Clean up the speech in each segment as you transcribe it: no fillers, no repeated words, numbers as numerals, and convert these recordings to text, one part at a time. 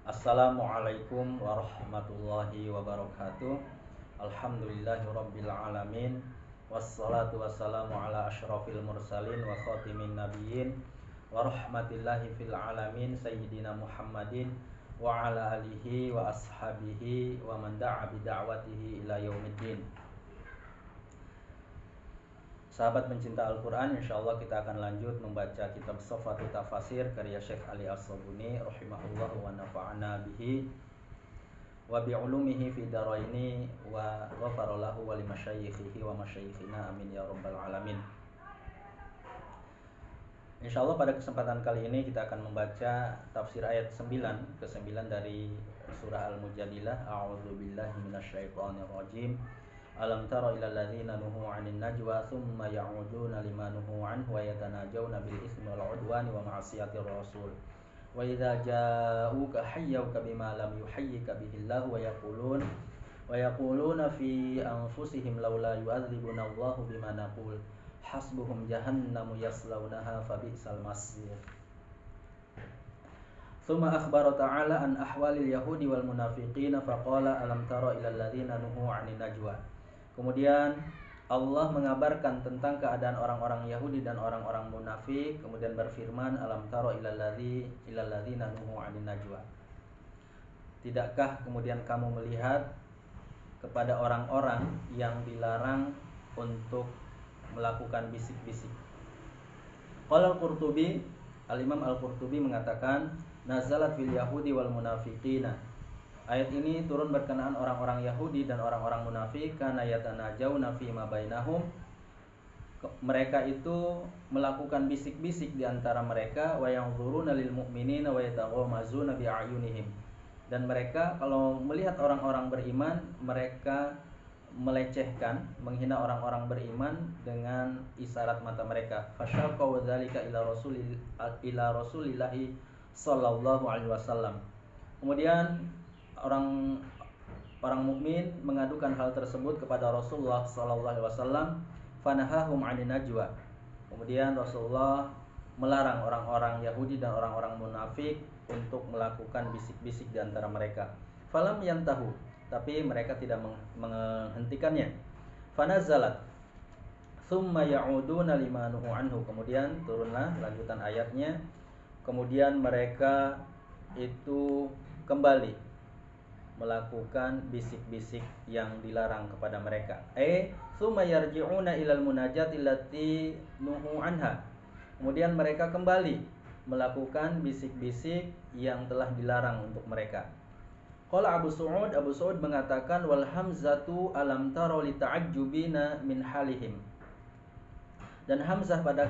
Assalamualaikum warahmatullahi wabarakatuh. Alhamdulillahirabbil alamin. Wassalatu wassalamu ala asyrafil mursalin wa khatimin nabiyyin wa rahmatillahi fil alamin sayyidina Muhammadin wa ala alihi wa ashabihi wa man da'a bi da'watihi ila yaumiddin. Sahabat pencinta Al-Quran, insyaallah kita akan lanjut membaca kitab Shafwatul Tafasir karya Syekh Ali As-Sabuni rahimahullah wa nafa'ana bihi wa bi'ulumihi fi daraini wa ghafara lahu wa limasyayikhihi wa masyayikhina amin ya rabbal alamin. Insyaallah pada kesempatan kali ini kita akan membaca tafsir ayat 9 ke-9 dari surah Al-Mujadilah. A'udzubillahi minasyaitonir rajim. Alam tara ilal ladzina nuhu 'anil najwa tsumma ya'uduna lima nuhu 'anhu wa yatanajawna bil itsmi wal 'udwani wa ma'siyatir rasul. Wa idza ja'uka hayyuka bima lam yuhayyika bihi Allah wa yaquluna fi anfusihim laula yu'adzibuna Allahu bima naqul hasbuhum jahannamu yaslaunaha fabi'sal masir. Tsumma akhbara ta'ala an ahwalil yahudi wal munafiqina faqala alam tara ilal ladzina nuhu 'anil najwa. Kemudian Allah mengabarkan tentang keadaan orang-orang Yahudi dan orang-orang munafik, kemudian berfirman alam tara ilal ladzina nuhu 'anil najwa. Tidakkah kemudian kamu melihat kepada orang-orang yang dilarang untuk melakukan bisik-bisik. Qala Al-Qurtubi, Al-Imam Al-Qurtubi mengatakan nazalat fil yahudi wal munafiqina. Ayat ini turun berkenaan orang-orang Yahudi dan orang-orang munafik karena yatanajawna fi ma bainahum. Mereka itu melakukan bisik-bisik di antara mereka wa yanzuruna lil mu'minina wa yataghamazuna bi a'yunihim. Dan mereka kalau melihat orang-orang beriman, mereka melecehkan, menghina orang-orang beriman dengan isyarat mata mereka. Fasyaqaw dzalika ila Rasulillahi sallallahu alaihi wasallam. Kemudian orang mukmin mengadukan hal tersebut kepada Rasulullah sallallahu alaihi wasallam, fanahahum 'anil najwa. Kemudian Rasulullah melarang orang-orang Yahudi dan orang-orang munafik untuk melakukan bisik-bisik di antara mereka. Falam yantahu, tapi mereka tidak menghentikannya. Fanazalat tsumma ya'uduna lima nuhu anhu. Kemudian turunlah lanjutan ayatnya. Kemudian mereka itu kembali melakukan bisik-bisik yang dilarang kepada mereka. Tsumma yarji'una ilal munajati allati nuhu anha. Kemudian mereka kembali melakukan bisik-bisik yang telah dilarang untuk mereka. Qala Abu Su'ud mengatakan wal hamzatu alam tara li ta'ajjubina min halihim. Dan hamzah pada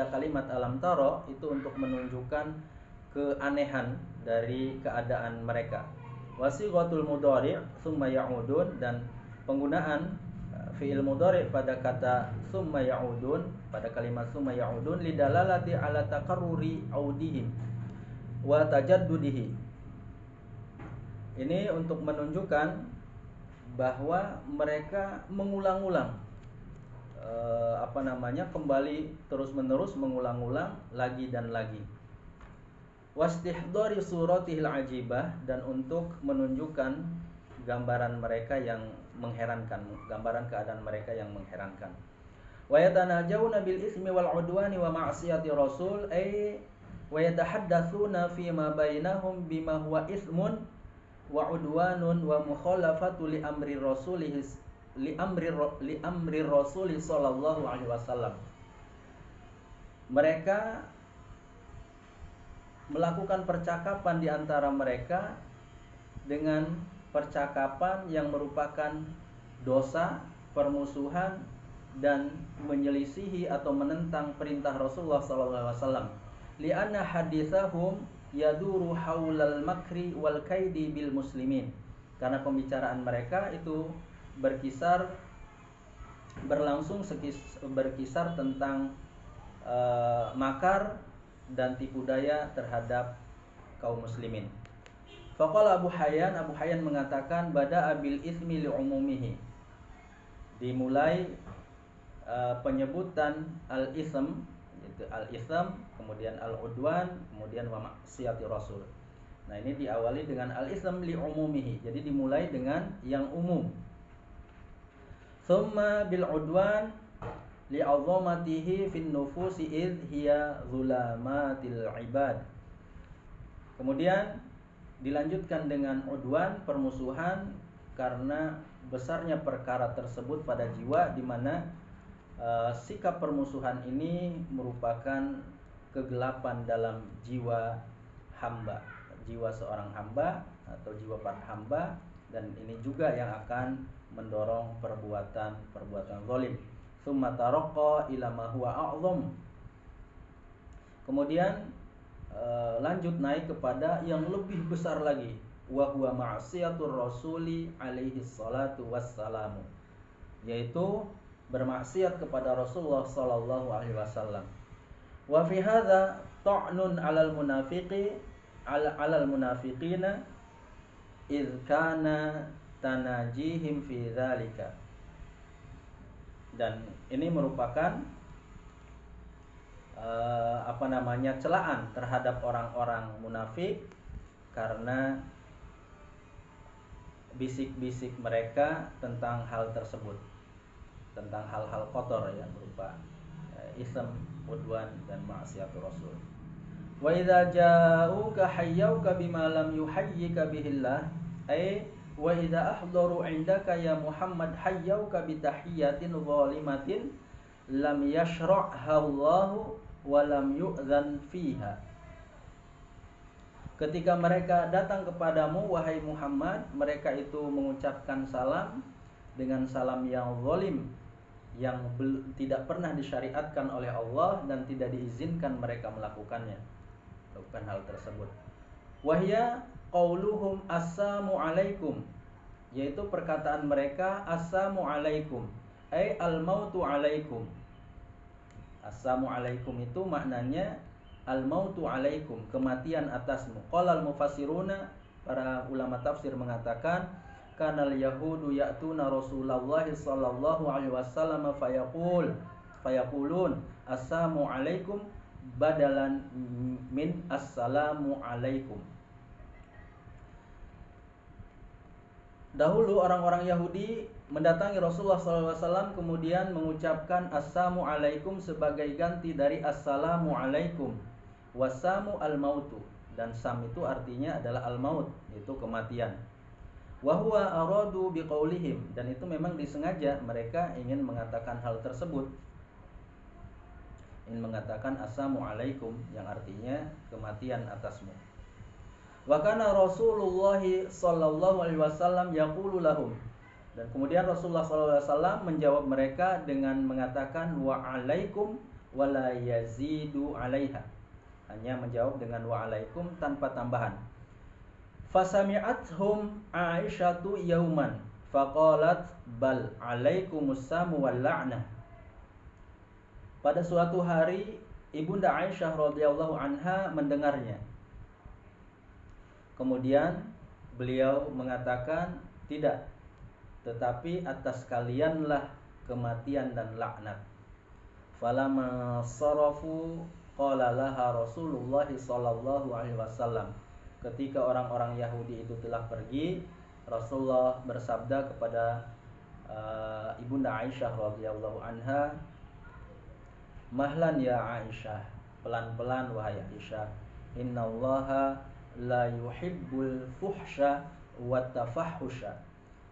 kalimat alam tara itu untuk menunjukkan keanehan dari keadaan mereka. Wasighatul mudhari' tsumma ya'udun, dan penggunaan fi'il mudhari' pada kata tsumma ya'udun, pada kalimat tsumma ya'udun lidalalati ala taqarruri audihim wa tajaddudihi. Ini untuk menunjukkan bahwa mereka mengulang-ulang kembali terus-menerus mengulang-ulang lagi dan lagi. Wastihdari suratihil ajibah, dan untuk menunjukkan gambaran mereka yang mengherankan, gambaran keadaan mereka yang mengherankan. Wa yatanajawna bil ismi wal udwani wa ma'siyati rasul, wa yatahaddatsuna fi ma bainahum bima huwa ismun wa udwanun wa mukhalafatu li amri rasulih sallallahu alaihi wasallam. Mereka melakukan percakapan di antara mereka dengan percakapan yang merupakan dosa, permusuhan, dan menyelisihi atau menentang perintah Rasulullah SAW. Li'anna hadithahum yaduru haulal makri wal kaidi bil muslimin. Karena pembicaraan mereka itu berkisar tentang makar dan tipu daya terhadap kaum muslimin. Faqala Abu Hayyan mengatakan bada'a bil ismi li'umumihi. Dimulai penyebutan al-ism, yaitu al-ism, kemudian al-udwan, kemudian wa maksiyati rasul. Nah, ini diawali dengan al-ism li umumihi. Jadi dimulai dengan yang umum. Thumma bil udwan li'azamatihi fin nufusi idh hiya zulamatil ibad. Kemudian dilanjutkan dengan udwan, permusuhan, karena besarnya perkara tersebut pada jiwa, di mana sikap permusuhan ini merupakan kegelapan dalam jiwa hamba, jiwa seorang hamba atau jiwa para hamba, dan ini juga yang akan mendorong perbuatan zalim. Tsumma taraqqa ila ma huwa a'zam. Kemudian lanjut naik kepada yang lebih besar lagi, wa huwa ma'siyatur rasuli alaihi salatu wassalamu, yaitu bermaksiat kepada Rasulullah sallallahu alaihi wasallam. Wa fi hadza ta'nun 'alal munafiqina idz kana tanajihim fi dzalika. Dan ini merupakan celaan terhadap orang-orang munafik karena bisik-bisik mereka tentang hal tersebut, tentang hal-hal kotor yang berupa ism, udwan, dan maksiatur rasul. Wa idza ja'uka hayyuka bima lam yuhayyika bihillah, ay wa idza ahdaru indaka ya Muhammad hayyuka bi tahiyyatin zalimatin lam yashra'ha Allahu wa lam yu'zan fiha. Ketika mereka datang kepadamu wahai Muhammad, mereka itu mengucapkan salam dengan salam yang zalim, yang tidak pernah disyariatkan oleh Allah dan tidak diizinkan mereka melakukan hal tersebut. Wahya qauluhum assalamu alaikum, yaitu perkataan mereka assalamu alaikum, ay al-mautu alaikum. Assalamu alaikum itu maknanya al-mautu alaikum, kematian atasmu. Qala al-mufassiruna, para ulama tafsir mengatakan, kanal yahudu ya'tuna Rasulullah sallallahu alaihi wasallam fayaqulun assalamu alaikum badalan min assalamu alaikum. Dahulu orang-orang Yahudi mendatangi Rasulullah SAW kemudian mengucapkan assalamu alaikum sebagai ganti dari assalamu alaikum. Wasamu al-mautu, dan sam itu artinya adalah al-maut, yaitu kematian. Wahwa aradu biqaulihim, dan itu memang disengaja, mereka ingin mengatakan hal tersebut, ingin mengatakan assalamu alaikum yang artinya kematian atasmu. Wa kana Rasulullah sallallahu alaihi wasallam yaqulu lahum, dan kemudian Rasulullah sallallahu alaihi wasallam menjawab mereka dengan mengatakan wa alaikum wa la yazidu alaiha, hanya menjawab dengan wa alaikum tanpa tambahan. Fasami'athum Aisyatu yauman faqalat bal alaikumussamu wal la'nah. Pada suatu hari Ibunda Aisyah radhiyallahu anha mendengarnya. Kemudian beliau mengatakan, tidak, tetapi atas kalianlah kematian dan laknat. Falamma sarafu qala laha Rasulullah sallallahu alaihi wasallam. Ketika orang-orang Yahudi itu telah pergi, Rasulullah bersabda kepada Ibunda Aisyah radhiyallahu anha, mahlan ya Aisyah, pelan-pelan wahai Aisyah, innallaha la yuhibbul fuhsya wa tafahhusya.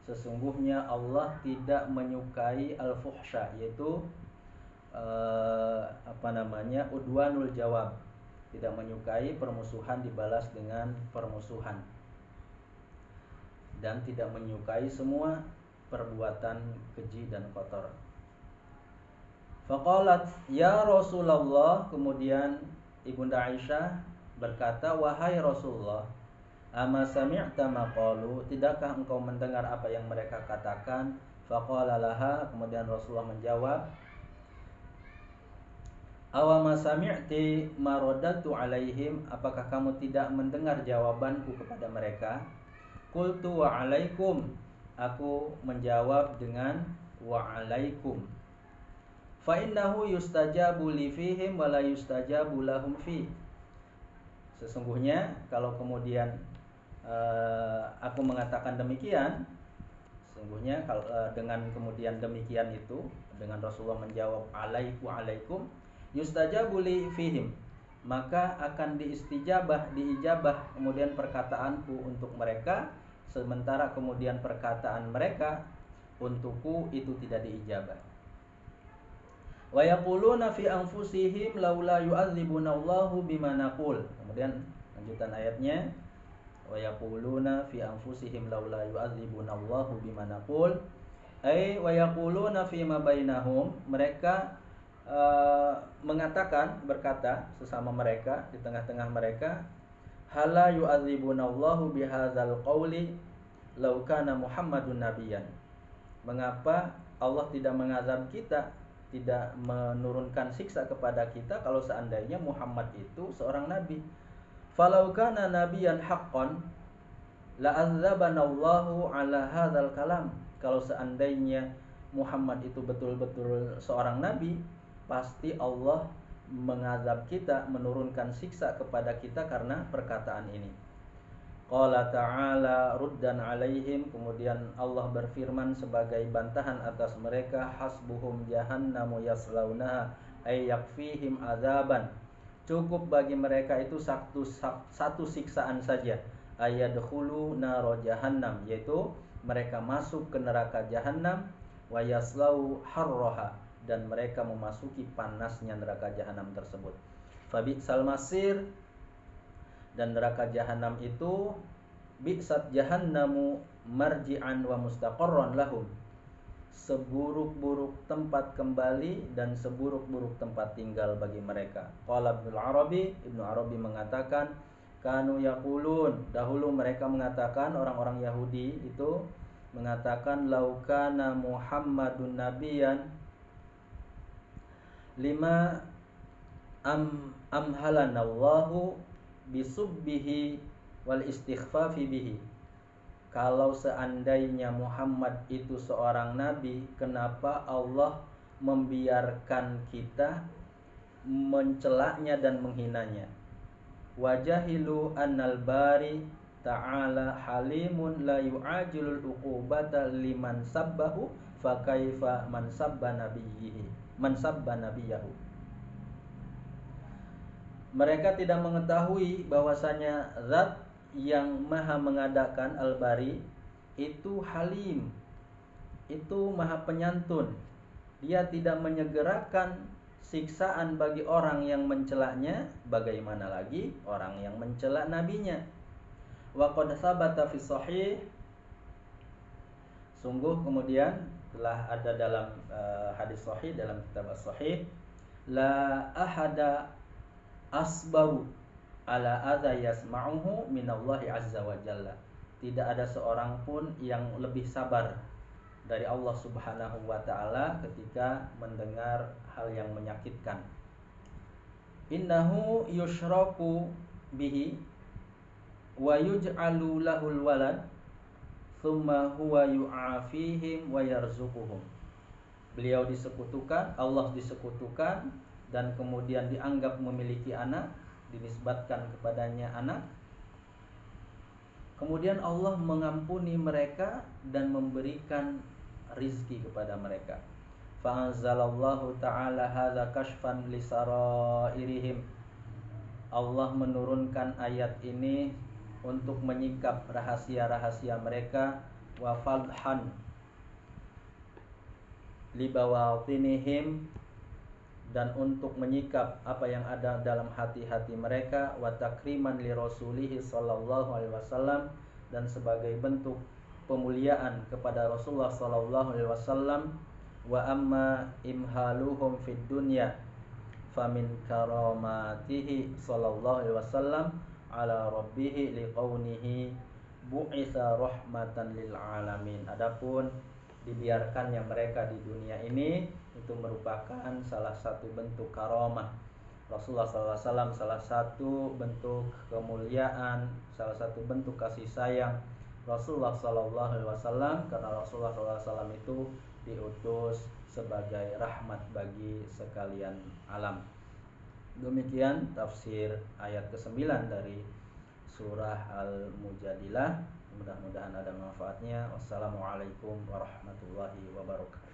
Sesungguhnya Allah tidak menyukai al-fuhsya, yaitu udwanul jawab, tidak menyukai permusuhan dibalas dengan permusuhan, dan tidak menyukai semua perbuatan keji dan kotor. Faqalat ya Rasulullah, kemudian Ibunda Aisyah berkata, wahai Rasulullah, ama sami'ta ma qalu, tidakkah engkau mendengar apa yang mereka katakan? Faqala laha, kemudian Rasulullah menjawab, awama sami'ti ma raddatu alaihim, apakah kamu tidak mendengar jawabanku kepada mereka? Qultu wa alaikum, aku menjawab dengan wa alaikum. Fa innahu yustajabu li fihim wa la yustajabu lahum fi. Sesungguhnya kalau kemudian aku mengatakan demikian, sesungguhnya kalau dengan kemudian demikian itu, dengan Rasulullah menjawab alaikum yustajabu li fihim, maka akan diijabah kemudian perkataanku untuk mereka, sementara kemudian perkataan mereka untukku itu tidak diijabah. Wa yaquluna fi anfusihim laula yu'adzibuna Allahu bima naqul. Kemudian lanjutan ayatnya, wa yaquluna fi anfusihim laula yu'adzibuna Allahu bima naqul. Wa yaquluna fi ma bainahum, mereka mengatakan, berkata sesama mereka, di tengah-tengah mereka, hala yu'adzibuna Allahu bihadzal qawli law kana Muhammadun nabiyyan. Mengapa Allah tidak mengazab kita, tidak menurunkan siksa kepada kita kalau seandainya Muhammad itu seorang nabi? Falau kana nabiyan haqqan la'adzabanallahu ala hadzal kalam. Kalau seandainya Muhammad itu betul-betul seorang nabi, pasti Allah mengazab kita, menurunkan siksa kepada kita karena perkataan ini. Qala ta'ala ruddan alaihim, kemudian Allah berfirman sebagai bantahan atas mereka, hasbuhum jahannamu yaslaunaha ay yakfihim adzaban, cukup bagi mereka itu satu siksaan saja, ayadkhulu naro jahannam, yaitu mereka masuk ke neraka jahannam, wa yaslau harraha, dan mereka memasuki panasnya neraka jahanam tersebut. Fabi'sal masir, dan neraka jahanam itu, bi'sat jahannamu marji'an wa mustaqarran lahum, seburuk-buruk tempat kembali dan seburuk-buruk tempat tinggal bagi mereka. Qala Ibnu Arabi mengatakan, kanu yaqulun, dahulu mereka mengatakan, orang-orang Yahudi itu mengatakan, laukana Muhammadun nabiyan lima amhalanallahu bisubbihi wal istighfafi bihi. Kalau seandainya Muhammad itu seorang nabi, kenapa Allah membiarkan kita mencelaknya dan menghinanya? Wajahilu annal bari ta'ala halimun la yu'ajilul uqubata liman sabbahu fa kaifa man sabba nabiyahu. Mereka tidak mengetahui bahwasanya zat yang maha mengadakan al-bari itu halim, itu maha penyantun. Dia tidak menyegerakan siksaan bagi orang yang mencelaknya, bagaimana lagi orang yang mencela nabinya. Wa qad sabata fi sahih, sungguh kemudian telah ada dalam hadis sahih, dalam kitab as-sahih, la ahada asbaru ala adza yasma'uhu minallahi azza wa jalla. Tidak ada seorang pun yang lebih sabar dari Allah Subhanahu wa taala ketika mendengar hal yang menyakitkan. Innahu yushraku bihi wa yuj'alu lahul walad thumma huwa yu'afihim wa yarzuquhum. Beliau disekutukan, Allah disekutukan, dan kemudian dianggap memiliki anak, dinisbatkan kepadanya anak. Kemudian Allah mengampuni mereka dan memberikan rizki kepada mereka. Fa'anzalallahu ta'ala hadza kashfan li sarairihim. Allah menurunkan ayat ini untuk menyingkap rahasia-rahasia mereka, wa fadhan li bawatinihim, dan untuk menyikap apa yang ada dalam hati-hati mereka, wa takriman li rasulihi sallallahu alaihi wasallam, dan sebagai bentuk pemuliaan kepada Rasulullah sallallahu alaihi wasallam. Wa amma imhaluhum fid dunya famin karamatihi sallallahu alaihi wasallam ala rabbih liqaunihi bu'itsa rahmatan lil alamin. Adapun dibiarkannya mereka di dunia ini itu merupakan salah satu bentuk karamah Rasulullah SAW, salah satu bentuk kemuliaan, salah satu bentuk kasih sayang Rasulullah SAW, karena Rasulullah SAW itu diutus sebagai rahmat bagi sekalian alam. Demikian tafsir ayat ke-9 dari surah Al-Mujadilah. Mudah-mudahan ada manfaatnya. Wassalamualaikum warahmatullahi wabarakatuh.